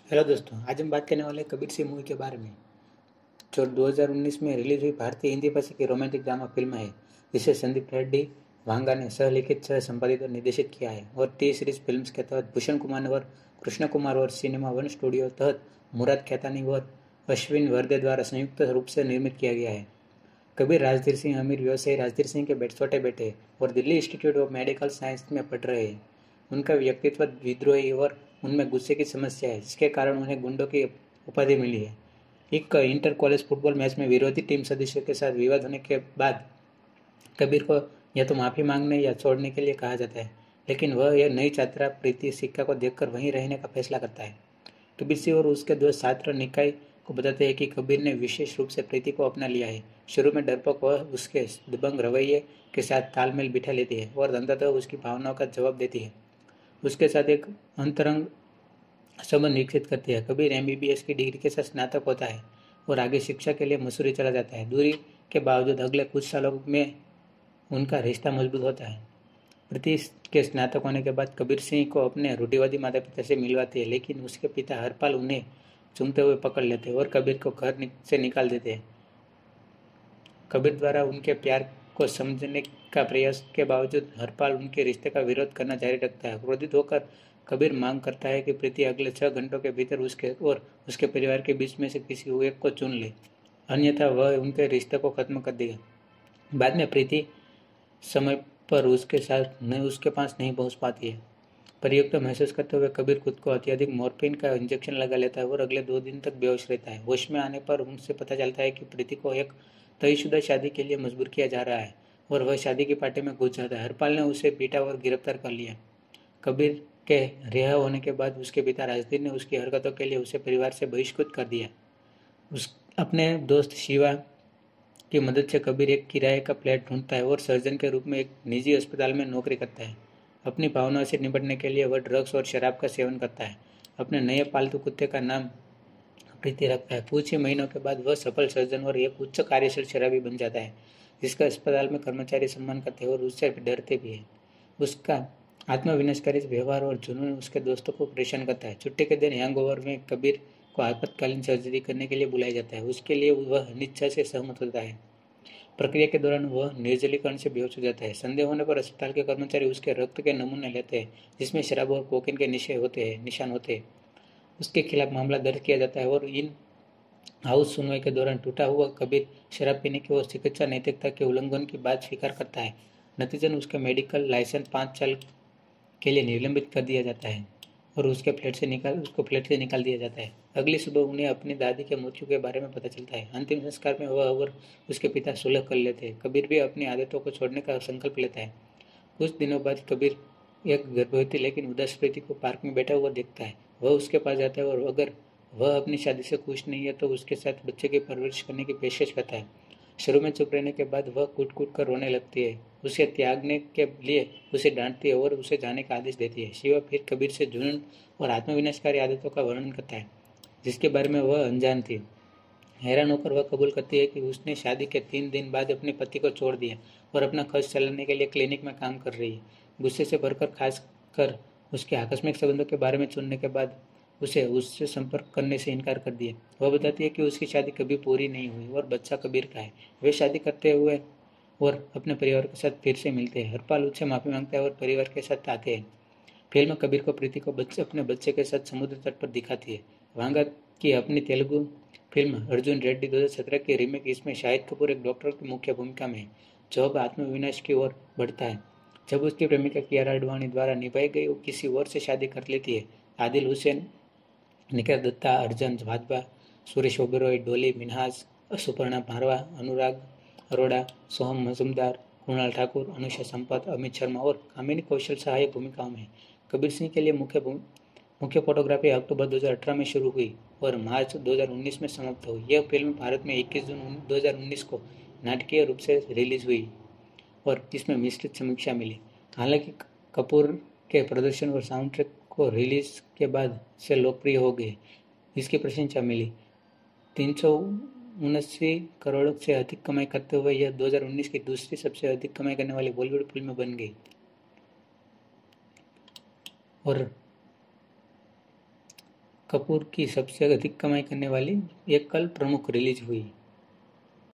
Hello दोस्तों, आज हम बात करने वाले हैं कबीर सिंह मूवी के बारे में, जो 2019 में रिलीज हुई भारतीय हिंदी भाषा की रोमांटिक ड्रामा फिल्म है, जिसे संदीप रेड्डी वांगा ने सह-लिखित, सह-संपादित और निर्देशित किया है और टी सीरीज फिल्म्स के तहत भूषण कुमार और कृष्ण कुमार और सिनेमा वन स्टूडियो तहत मुराद खेतानी और अश्विन वर्दे द्वारा संयुक्त रूप से निर्मित किया गया है। कबीर राजधीर सिंह अमीर व्यवसायी राजधीर सिंह के छोटे बेटे और Delhi institute of medical science में पढ़ रहे हैं। उनका व्यक्तित्व विद्रोही और उनमें गुस्से की समस्या है, जिसके कारण उन्हें गुंडों की उपाधि मिली है। एक इंटर कॉलेज फुटबॉल मैच में विरोधी टीम सदस्यों के साथ विवाद होने के बाद कबीर को या तो माफी मांगने या छोड़ने के लिए कहा जाता है, लेकिन वह यह नई छात्रा प्रीति सिक्का को देखकर वहीं रहने का फैसला करता है। कबीर सिंह और उसके दोस्त छात्र निकाय को बताते हैं कि कबीर ने विशेष रूप से प्रीति को अपना लिया है। शुरू में डरपोक वह उसके दबंग रवैये के साथ तालमेल बिठा लेती है और अंततः उसकी भावनाओं का जवाब देती है। उसके साथ एक अंतरंग संबंध विकसित करती है। कबीर एमबीबीएस की डिग्री के साथ स्नातक होता है और आगे शिक्षा के लिए मसूरी चला जाता है। दूरी के बावजूद अगले कुछ सालों में उनका रिश्ता मजबूत होता है। प्रीति के स्नातक होने के बाद कबीर सिंह को अपने रूढ़िवादी माता पिता से मिलवाती है, लेकिन उसके पिता हरपाल उन्हें चूमते हुए पकड़ लेते हैं और कबीर को घर से निकाल देते हैं। कबीर द्वारा उनके प्यार को समझने का प्रयास के बावजूद हरपाल उनके रिश्ते का विरोध करना जारी रखता है। क्रोधित होकर कबीर मांग करता है कि प्रीति अगले 6 घंटों के भीतर उसके और उसके परिवार के बीच में से किसी एक को चुन ले, अन्यथा वह उनके रिश्ते को खत्म कर देगा। बाद में प्रीति समय पर उसके पास नहीं पहुंच पाती है। प्रयुक्त महसूस करते हुए कबीर खुद को अत्यधिक मॉर्फिन का इंजेक्शन लगा लेता है और अगले 2 दिन तक बेहोश रहता है। होश में आने पर उनसे पता चलता है कि प्रीति को एक तयशुदा शादी के लिए मजबूर किया जा रहा है और वह शादी की पार्टी में घुस जाता है। हरपाल ने उसे पीटा और गिरफ्तार कर लिया। कबीर के रिहा होने के बाद उसके पिता राजधीर ने उसकी हरकतों के लिए उसे परिवार से बहिष्कृत कर दिया। उस अपने दोस्त शिवा की मदद से कबीर एक किराए का फ्लैट ढूंढता है और सर्जन के रूप में एक निजी अस्पताल में नौकरी करता है। अपनी भावनाओं से निपटने के लिए वह ड्रग्स और शराब का सेवन करता है। अपने नए पालतू कुत्ते का नाम प्रीति रखता है। कुछ ही महीनों के बाद वह सफल सर्जन और एक उच्च कार्यशील शराबी बन जाता है, जिसका अस्पताल में कर्मचारी सम्मान करते हैं और उससे डरते भी हैं। उसका आत्मविनाशकारी व्यवहार और जुनून उसके दोस्तों को परेशान करता है। छुट्टी के दिन हैंगओवर में कबीर को आपातकालीन सर्जरी करने के लिए बुलाया जाता है। उसके लिए वह अनिच्छा से सहमत होता है। प्रक्रिया के दौरान वह निर्जलीकरण से बेहोश हो जाता है। संदेह होने पर अस्पताल के कर्मचारी उसके रक्त के नमूने लेते हैं, जिसमें शराब और कोकीन के निशान होते हैं। उसके खिलाफ मामला दर्ज किया जाता है और इन हाउस सुनवाई के दौरान टूटा हुआ कबीर शराब पीने की और चिकित्सा नैतिकता के उल्लंघन की बात स्वीकार करता है। नतीजन उसका मेडिकल लाइसेंस 5 साल के लिए निलंबित कर दिया जाता है और उसको फ्लैट से निकाल दिया जाता है। अगली सुबह उन्हें अपनी दादी के मृत्यु के बारे में पता चलता है। अंतिम संस्कार में वह और उसके पिता सुलह कर लेते हैं। कबीर भी अपनी आदतों को छोड़ने का संकल्प लेता है। कुछ दिनों बाद कबीर एक गर्भवती लेकिन उदास प्रीति को पार्क में बैठा हुआ देखता है। वह उसके पास जाता है और अगर वह अपनी शादी से खुश नहीं है तो उसके साथ बच्चे की परवरिश करने की पेशकश करता है। शुरू में चुप रहने के बाद वह कूट कूट कर रोने लगती है। उसे त्यागने के लिए उसे डांटती है और उसे जाने का आदेश देती है। शिवा फिर कबीर से जुनून और आत्मविनाशकारी आदतों का वर्णन करता है, जिसके बारे में वह अनजान थी। हैरान होकर वह कबूल करती है कि उसने शादी के 3 दिन बाद अपने पति को छोड़ दिया और अपना खर्च चलाने के लिए क्लिनिक में काम कर रही है। गुस्से से भरकर खास कर उसके आकस्मिक संबंधों के बारे में सुनने के बाद उसे उससे संपर्क करने से इनकार कर दिया। वह बताती है कि उसकी शादी कभी पूरी नहीं हुई और बच्चा कबीर का है। वे शादी करते हुए और अपने परिवार के साथ फिर से मिलते हैं। हरपाल उससे माफी मांगता है और परिवार के साथ आते हैं। फिल्म कबीर को प्रीति को अपने बच्चे के साथ समुद्र तट पर दिखाती है। वांगा की अपनी तेलुगु फिल्म अर्जुन रेड्डी 2017 की रीमेक, इसमें शाहिद कपूर एक डॉक्टर की मुख्य भूमिका में है, जो अब आत्मविनाश की ओर बढ़ता है। जब उसकी प्रेमिका कियारा आडवाणी द्वारा निभाई गई वो किसी और से शादी कर लेती है। आदिल हुसैन, निकिता दत्ता, अर्जुन वाधवा, सुरेश ओबेरॉय, डोली मिन्हास, सुपर्णा मारवा, अनुराग अरोड़ा, सोहम मजूमदार, कुणाल ठाकुर, अनुषा संपत, अमित शर्मा और कामिनी कौशल सहायक भूमिकाओं में। कबीर सिंह के लिए मुख्य फोटोग्राफी अक्टूबर 2018 में शुरू हुई और मार्च 2019 में समाप्त हुई। यह फिल्म भारत में 21 जून 2019 को नाटकीय रूप से रिलीज हुई और इसमें मिश्रित समीक्षा मिली। हालांकि कपूर के प्रदर्शन और साउंड ट्रैक को रिलीज के बाद से लोकप्रिय हो गए, इसकी प्रशंसा मिली। 379 करोड़ से अधिक कमाई करते हुए यह 2019 की दूसरी सबसे अधिक कमाई करने वाली बॉलीवुड फिल्म बन गई और कपूर की सबसे अधिक कमाई करने वाली एक कल प्रमुख रिलीज हुई।